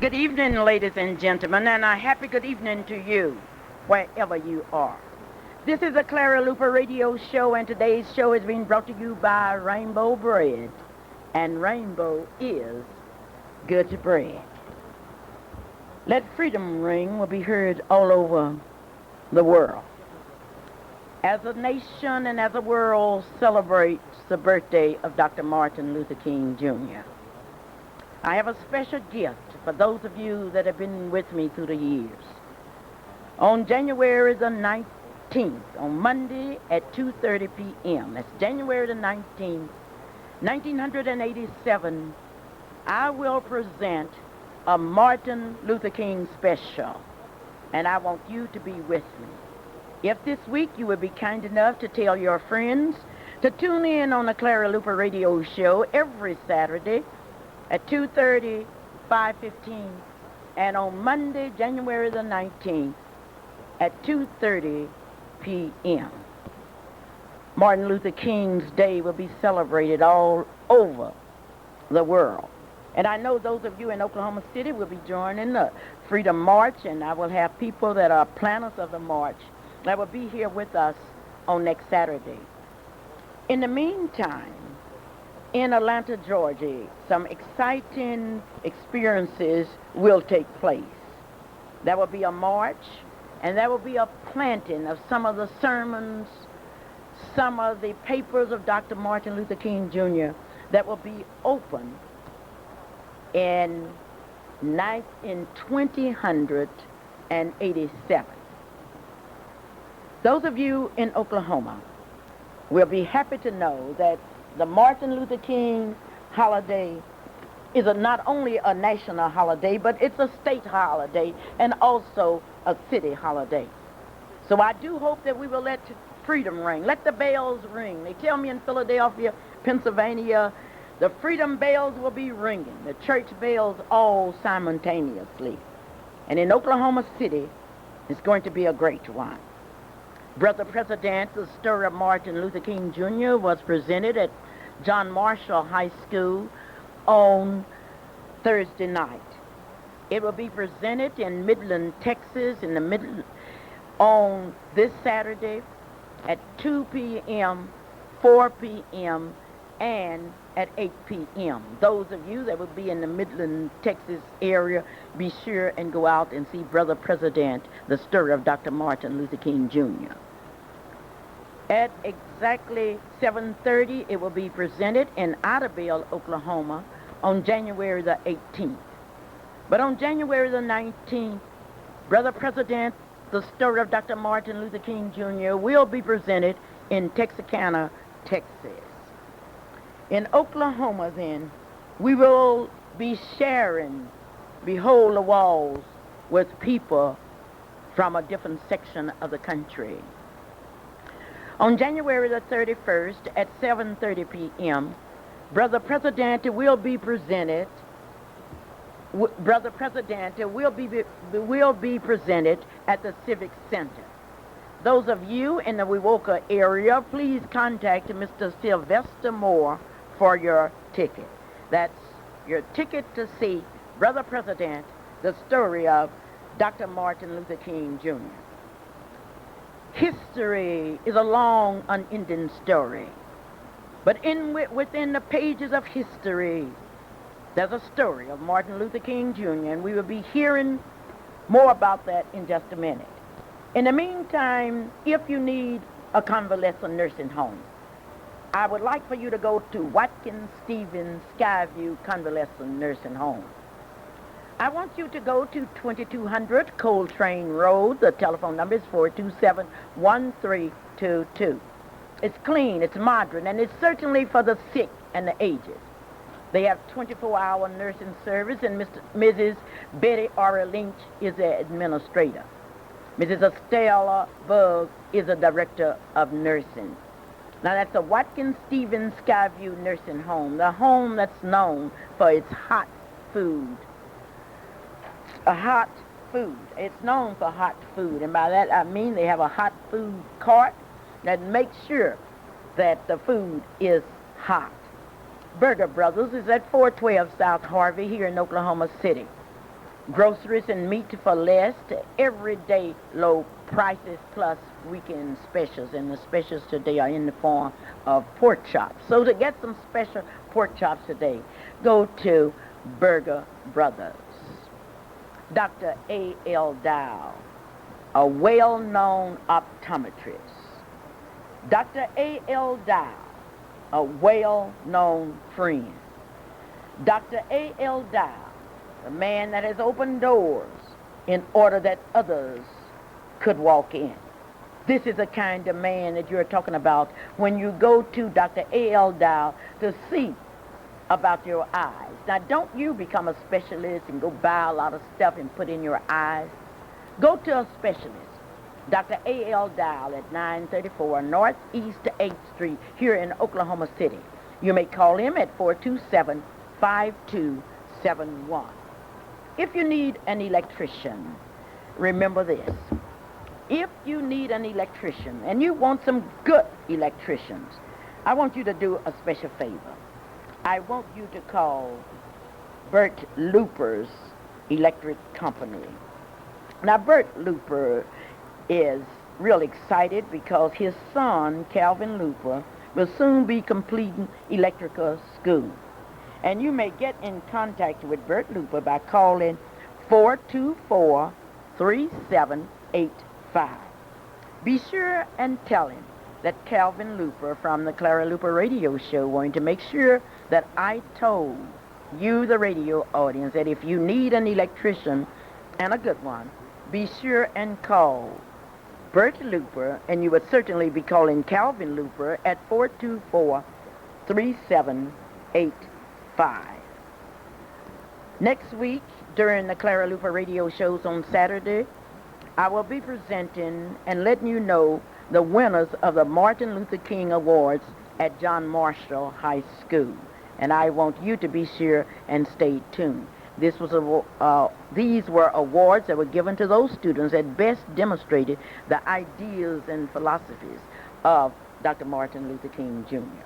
Good evening, ladies and gentlemen, and a happy good evening to you, wherever you are. This is the Clara Luper radio show, and today's show is being brought to you by Rainbow Bread, and Rainbow is good bread. Let Freedom Ring will be heard all over the world. As a nation and as a world celebrates the birthday of Dr. Martin Luther King Jr., I have a special gift for those of you that have been with me through the years. On January the 19th, on Monday at 2:30 p.m., that's January the 19th, 1987, I will present a Martin Luther King special, and I want you to be with me. If this week you would be kind enough to tell your friends to tune in on the Clara Luper radio show every Saturday at 2:30, 5:15, and on Monday, January the 19th, at 2:30 p.m. Martin Luther King's Day will be celebrated all over the world. And I know those of you in Oklahoma City will be joining the Freedom March, and I will have people that are planners of the march that will be here with us on next Saturday. In the meantime, in Atlanta, Georgia, some exciting experiences will take place. There will be a march, and there will be a planting of some of the sermons, some of the papers of Dr. Martin Luther King Jr. that will be open in 2087. Those of you in Oklahoma will be happy to know that the Martin Luther King holiday is not only a national holiday, but it's a state holiday and also a city holiday. So I do hope that we will let freedom ring. Let the bells ring. They tell me in Philadelphia, Pennsylvania, the freedom bells will be ringing, the church bells all simultaneously. And in Oklahoma City, it's going to be a great one. Brother President, the story of Martin Luther King Jr. was presented at John Marshall High School on Thursday night. It will be presented in Midland, Texas, on this Saturday at 2 p.m., 4 p.m., and at 8 p.m. Those of you that will be in the Midland, Texas area, be sure and go out and see Brother President, the story of Dr. Martin Luther King Jr. At exactly 7:30, it will be presented in Idabel, Oklahoma, on January the 18th. But on January the 19th, Brother President, the story of Dr. Martin Luther King Jr. will be presented in Texarkana, Texas. In Oklahoma, then, we will be sharing Behold the Walls with people from a different section of the country. On January the 31st at 7:30 p.m., Brother President will be presented. Brother President will be presented at the Civic Center. Those of you in the Wewoka area, please contact Mr. Sylvester Moore for your ticket. That's your ticket to see Brother President, the story of Dr. Martin Luther King Jr. History is a long, unending story. But within the pages of history, there's a story of Martin Luther King Jr., and we will be hearing more about that in just a minute. In the meantime, if you need a convalescent nursing home, I would like for you to go to Watkins Stevens Skyview Convalescent Nursing Home. I want you to go to 2200 Coltrane Road. The telephone number is 427-1322. It's clean, it's modern, and it's certainly for the sick and the aged. They have 24-hour nursing service, and Mrs. Betty Ora Lynch is the administrator. Mrs. Estella Bugg is the director of nursing. Now, that's the Watkins Stevens Skyview Nursing Home, the home that's known for its hot food. It's known for hot food, and by that I mean they have a hot food cart that makes sure that the food is hot. Burger Brothers is at 412 South Harvey here in Oklahoma City. Groceries and meat for less, everyday low prices plus weekend specials. And the specials today are in the form of pork chops. So to get some special pork chops today, go to Burger Brothers. Dr. A.L. Dow, a well-known optometrist. Dr. A.L. Dow, a well-known friend. Dr. A.L. Dow, the man that has opened doors in order that others could walk in. This is the kind of man that you're talking about when you go to Dr. A.L. Dow to see about your eyes. Now, don't you become a specialist and go buy a lot of stuff and put in your eyes. Go to a specialist. Dr. A.L. Dow at 934 Northeast 8th Street here in Oklahoma City. You may call him at 427-5271. If you need an electrician, remember this. If you need an electrician and you want some good electricians, I want you to do a special favor. I want you to call Bert Luper's electric company. Now, Bert Luper is real excited because his son, Calvin Luper, will soon be completing electrical school. And you may get in contact with Bert Luper by calling 424-3785. Be sure and tell him that Calvin Luper from the Clara Luper radio show wanted to make sure that I told you, the radio audience, that if you need an electrician, and a good one, be sure and call Bert Luper, and you would certainly be calling Calvin Luper at 424-3785. Next week, during the Clara Luper radio shows on Saturday, I will be presenting and letting you know the winners of the Martin Luther King Awards at John Marshall High School. And I want you to be sure and stay tuned. These were awards that were given to those students that best demonstrated the ideas and philosophies of Dr. Martin Luther King Jr.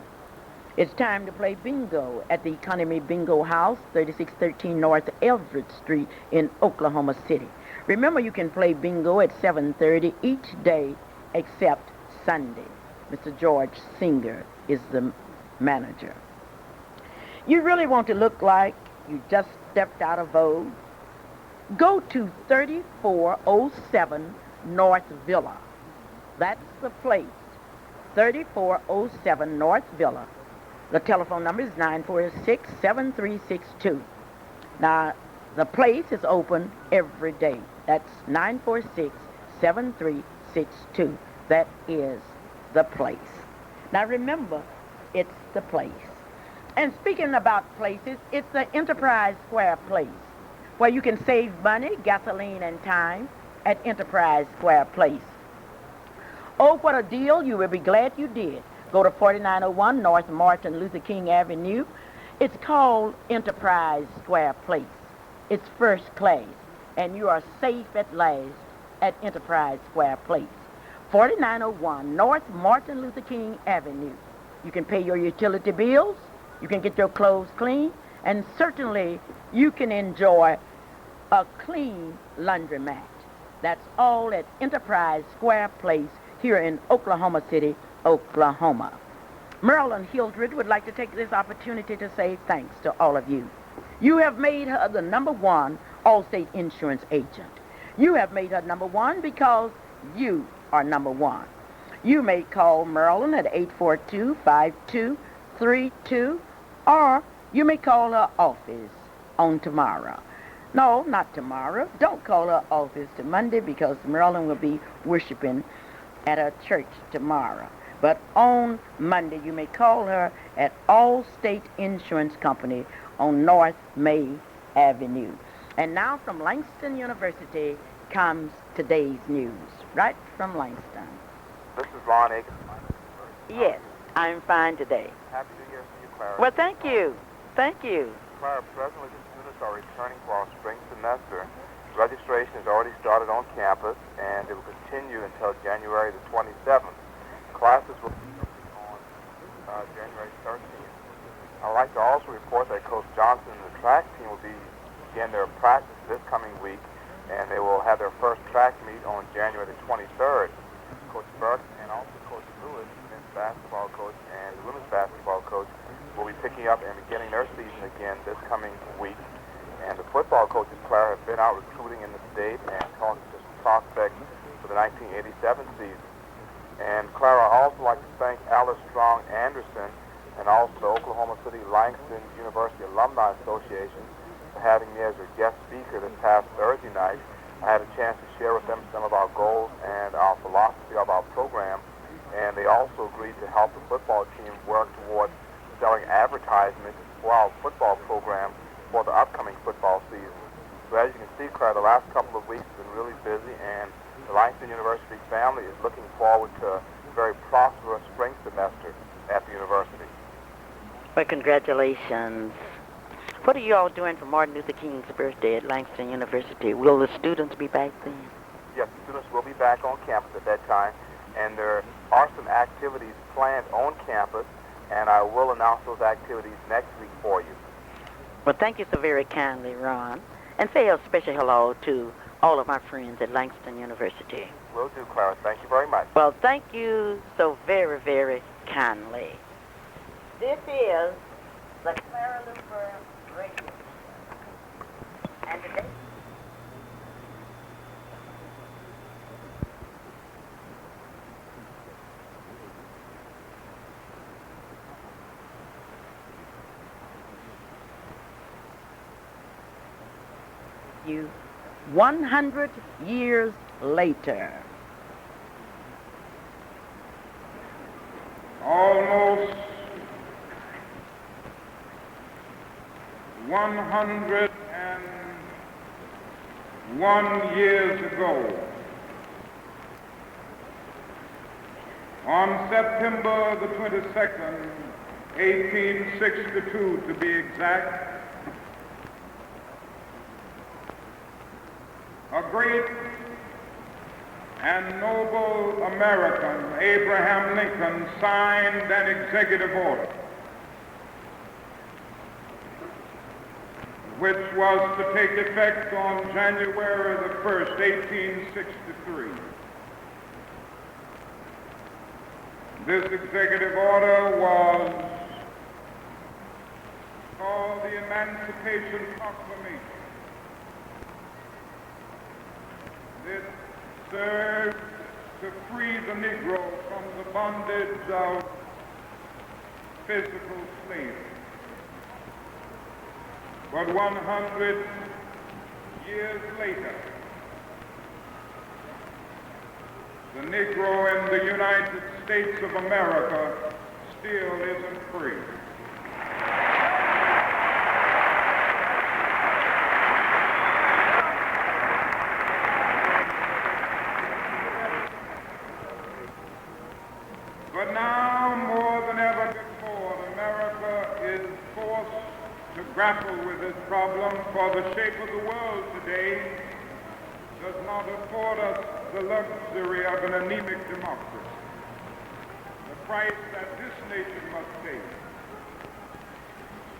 It's time to play bingo at the Economy Bingo House, 3613 North Everett Street in Oklahoma City. Remember, you can play bingo at 7:30 each day except Sunday. Mr. George Singer is the manager. You really want to look like you just stepped out of Vogue? Go to 3407 North Villa. That's the place, 3407 North Villa. The telephone number is 946-7362. Now, the place is open every day. That's 946-7362. That is the place. Now, remember, it's the place. And speaking about places, it's the Enterprise Square Place, where you can save money, gasoline, and time at Enterprise Square Place. Oh, what a deal. You will be glad you did. Go to 4901 North Martin Luther King Avenue. It's called Enterprise Square Place. It's first class, and you are safe at last at Enterprise Square Place. 4901 North Martin Luther King Avenue. You can pay your utility bills, you can get your clothes clean, and certainly you can enjoy a clean laundromat. That's all at Enterprise Square Place here in Oklahoma City, Oklahoma. Marilyn Hildred would like to take this opportunity to say thanks to all of you. You have made her the #1 Allstate insurance agent. You have made her #1 because you are #1. You may call Marilyn at 842-5232, or you may call her office on tomorrow. No, not tomorrow. Don't call her office to Monday because Marilyn will be worshiping at a church tomorrow. But on Monday, you may call her at Allstate Insurance Company on North May Avenue. And now from Langston University comes today's news, right from Langston. This is Ron Aiken. Yes, I'm fine today. Happy New Year to you, Clara. Well, thank you. Thank you. Clara, presently the students are returning for our spring semester. Registration has already started on campus, and it will continue until January the 27th. Classes will be on January 13th. I'd like to also report that Coach Johnson and the track team will be begin their practice this coming week, and they will have their first track meet on January the 23rd. Coach Burke and also Coach Lewis, men's basketball coach, and the women's basketball coach, will be picking up and beginning their season again this coming week. And the football coaches, Clara, have been out recruiting in the state and talking to some prospects for the 1987 season. And Clara, I'd also like to thank Alice Strong Anderson and also the Oklahoma City Langston University Alumni Association for having me as their guest speaker this past Thursday night. I had a chance to share with them some of our goals and our philosophy of our program, and they also agreed to help the football team work towards selling advertisements for our football program for the upcoming football season. So as you can see, Clara, the last couple of weeks have been really busy, and the Langston University family is looking forward to a very prosperous spring semester at the university. Well, congratulations. What are you all doing for Martin Luther King's birthday at Langston University? Will the students be back then? Yes, the students will be back on campus at that time, and there are some activities planned on campus, and I will announce those activities next week for you. Well, thank you so very kindly, Ron. And say a special hello to all of my friends at Langston University. Will do, Clara. Thank you very much. Well, thank you so very, very kindly. This is the Clara Luper Radio. And today... you 100 years later. Almost 101 years ago, on September the 22nd, 1862 to be exact, a great and noble American, Abraham Lincoln, signed an executive order which was to take effect on January the 1st, 1863. This executive order was called the Emancipation Proclamation. It served to free the Negro from the bondage of physical slavery. But 100 years later, the Negro in the United States of America still isn't free. But now, more than ever before, America is forced to grapple with this problem, for the shape of the world today does not afford us the luxury of an anemic democracy. The price that this nation must pay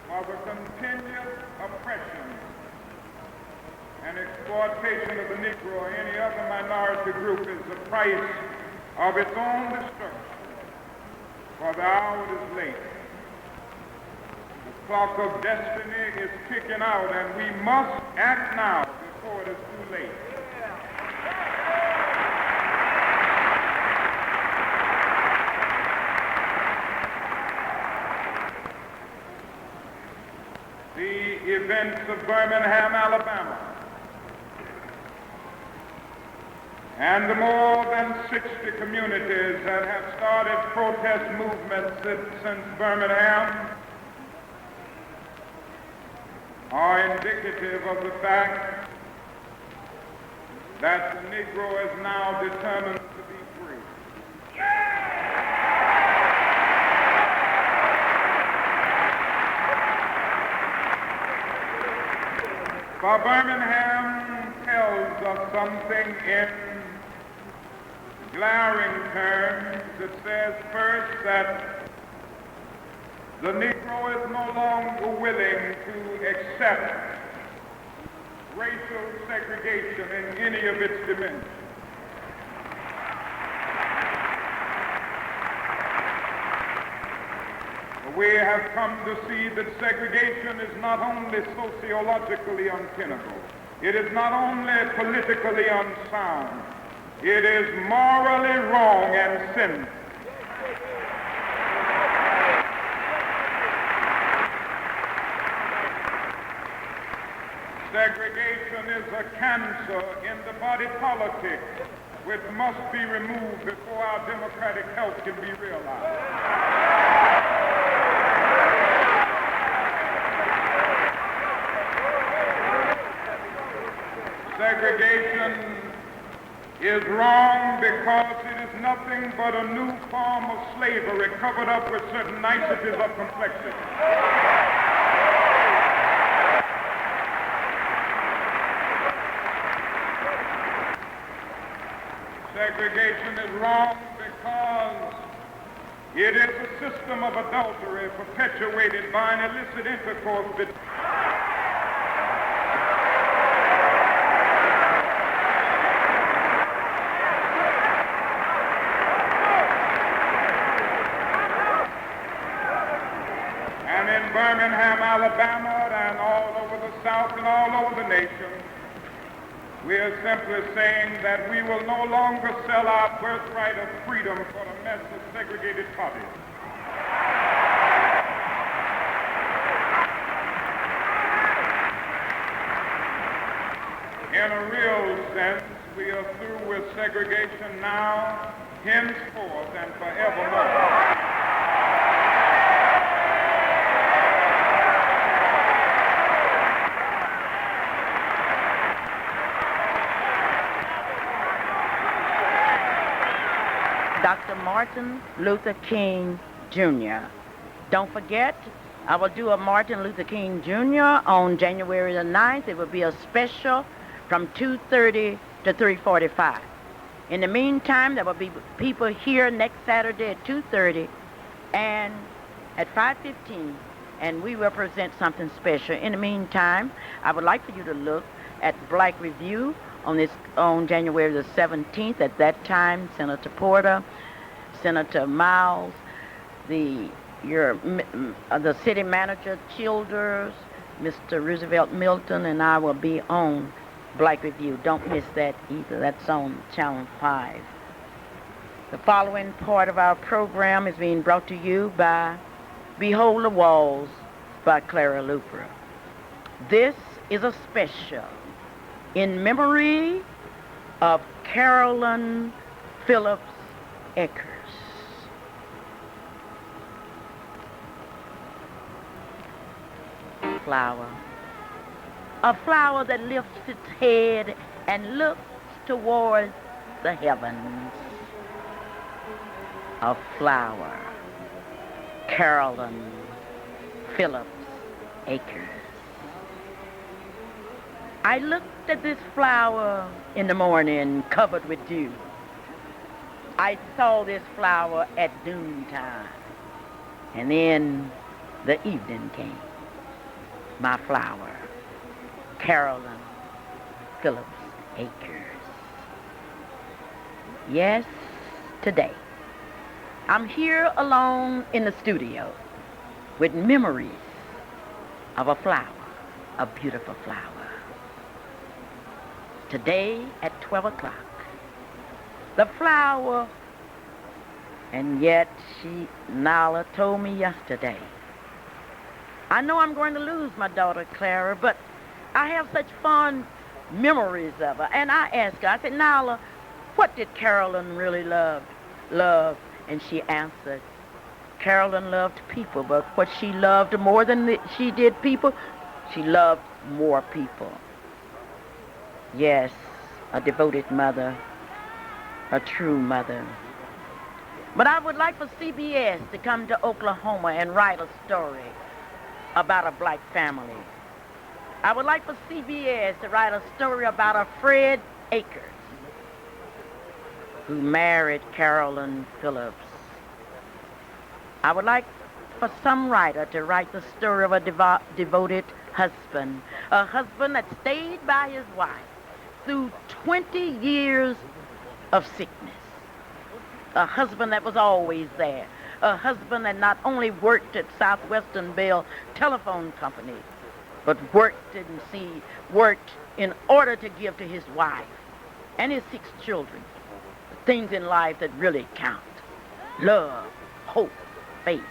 for the continued oppression and exploitation of the Negro or any other minority group is the price of its own destruction. For the hour is late. The clock of destiny is ticking out, and we must act now before it is too late. The events of Birmingham, Alabama, and the more than 60 communities that have started protest movements since Birmingham are indicative of the fact that the Negro is now determined to be free. For Birmingham tells us something in glaring terms. It says first that the Negro is no longer willing to accept racial segregation in any of its dimensions. We have come to see that segregation is not only sociologically untenable, it is not only politically unsound, it is morally wrong and sinful. Segregation is a cancer in the body politic which must be removed before our democratic health can be realized. Segregation is wrong because it is nothing but a new form of slavery covered up with certain niceties of complexity. Segregation is wrong because it is a system of adultery perpetuated by an illicit intercourse between Birmingham, Alabama, and all over the South and all over the nation. We are simply saying that we will no longer sell our birthright of freedom for a mess of segregated parties. In a real sense, we are through with segregation now, henceforth, and forevermore. Dr. Martin Luther King Jr. Don't forget, I will do a Martin Luther King Jr. on January the 9th. It will be a special from 2:30 to 3:45. In the meantime, there will be people here next Saturday at 2:30 and at 5:15, and we will present something special. In the meantime, I would like for you to look at Black Review on January the 17th. At that time, Senator Porter, Senator Miles, the city manager Childers, Mr. Roosevelt Milton, and I will be on Black Review. Don't miss that either. That's on Channel 5. The following part of our program is being brought to you by Behold the Walls by Clara Luper. This is a special in memory of Carolyn Phillips Akers. Flower. A flower that lifts its head and looks towards the heavens. A flower. Carolyn Phillips Akers. I looked at this flower in the morning covered with dew. I saw this flower at noontime, and then the evening came. My flower, Carolyn Phillips Akers. Yes, today, I'm here alone in the studio with memories of a flower, a beautiful flower. Today at 12 o'clock, the flower, and yet Nala told me yesterday, I know I'm going to lose my daughter Clara, but I have such fond memories of her. And I asked her, I said, Nala, what did Carolyn really love? And she answered, Carolyn loved people, but what she loved more than she did people, she loved more people. Yes, a devoted mother, a true mother. But I would like for CBS to come to Oklahoma and write a story about a black family. I would like for CBS to write a story about a Fred Akers who married Carolyn Phillips. I would like for some writer to write the story of a devoted husband, a husband that stayed by his wife through 20 years of sickness, a husband that was always there, a husband that not only worked at Southwestern Bell Telephone Company, but worked in order to give to his wife and his 6 children the things in life that really count: love, hope, faith.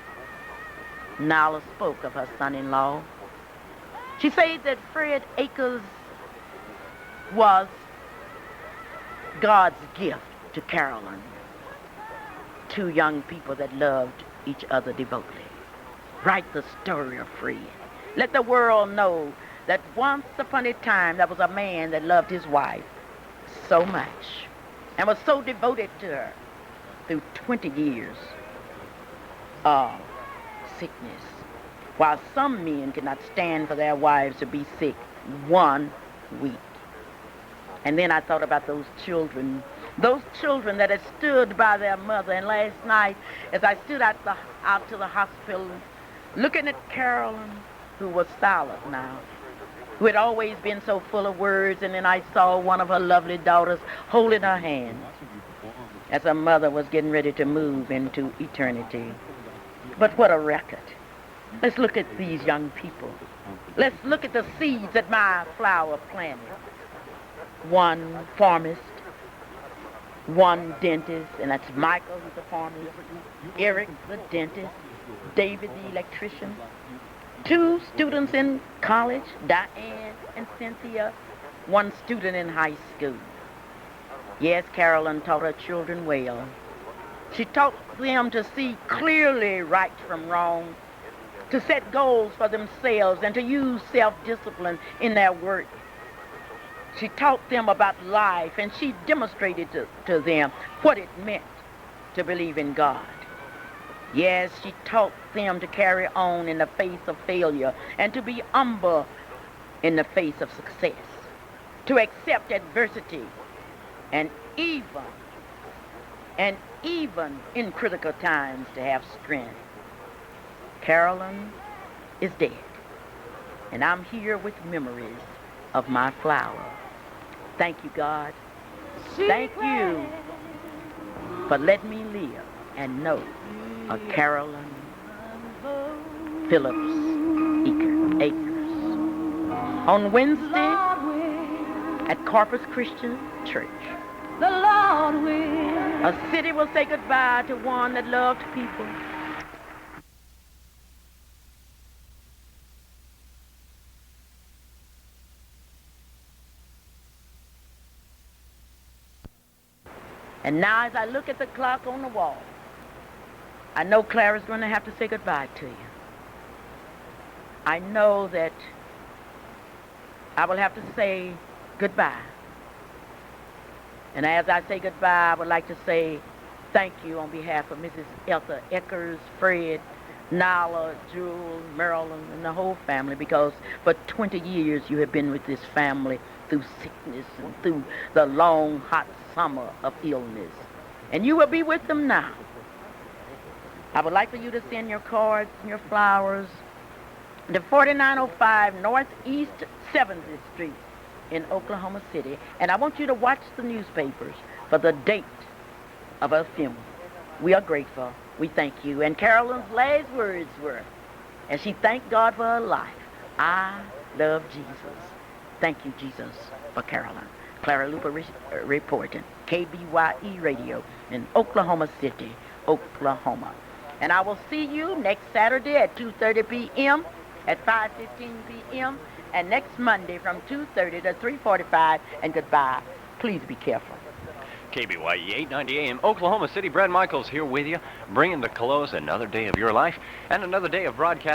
Nala spoke of her son-in-law. She said that Fred Akers was God's gift to Carolyn. 2 young people that loved each other devotedly. Write the story of Fred. Let the world know that once upon a time there was a man that loved his wife so much and was so devoted to her through 20 years of sickness, while some men could not stand for their wives to be sick 1 week. And then I thought about those children that had stood by their mother. And last night, as I stood out to the hospital, looking at Carolyn, who was silent now, who had always been so full of words, and then I saw one of her lovely daughters holding her hand as her mother was getting ready to move into eternity. But what a record. Let's look at these young people. Let's look at the seeds that my flower planted. 1 pharmacist, 1 dentist, and that's Michael, who's a pharmacist, Eric, the dentist, David, the electrician, 2 students in college, Diane and Cynthia, 1 student in high school. Yes, Carolyn taught her children well. She taught them to see clearly right from wrong, to set goals for themselves, and to use self-discipline in their work. She taught them about life, and she demonstrated to them what it meant to believe in God. Yes, she taught them to carry on in the face of failure and to be humble in the face of success, to accept adversity, and even in critical times to have strength. Carolyn is dead, and I'm here with memories of my flower. Thank you, God. Thank you for letting me live and know a Carolyn Phillips Akers. On Wednesday at Corpus Christian Church, a city will say goodbye to one that loved people. And now as I look at the clock on the wall, I know Clara's going to have to say goodbye to you. I know that I will have to say goodbye. And as I say goodbye, I would like to say thank you on behalf of Mrs. Elsa Akers, Fred, Nala, Jewel, Marilyn, and the whole family, because for 20 years you have been with this family through sickness and through the long, hot summer of illness. And you will be with them now. I would like for you to send your cards and your flowers to 4905 Northeast 7th Street in Oklahoma City. And I want you to watch the newspapers for the date of her funeral. We are grateful. We thank you. And Carolyn's last words were, as she thanked God for her life, I love Jesus. Thank you, Jesus, for Carolyn. Clara Luper reporting, KBYE Radio in Oklahoma City, Oklahoma. And I will see you next Saturday at 2:30 p.m., at 5:15 p.m., and next Monday from 2:30 to 3:45, and goodbye. Please be careful. KBYE 890 AM, Oklahoma City. Brad Michaels here with you, bringing to close another day of your life and another day of broadcast.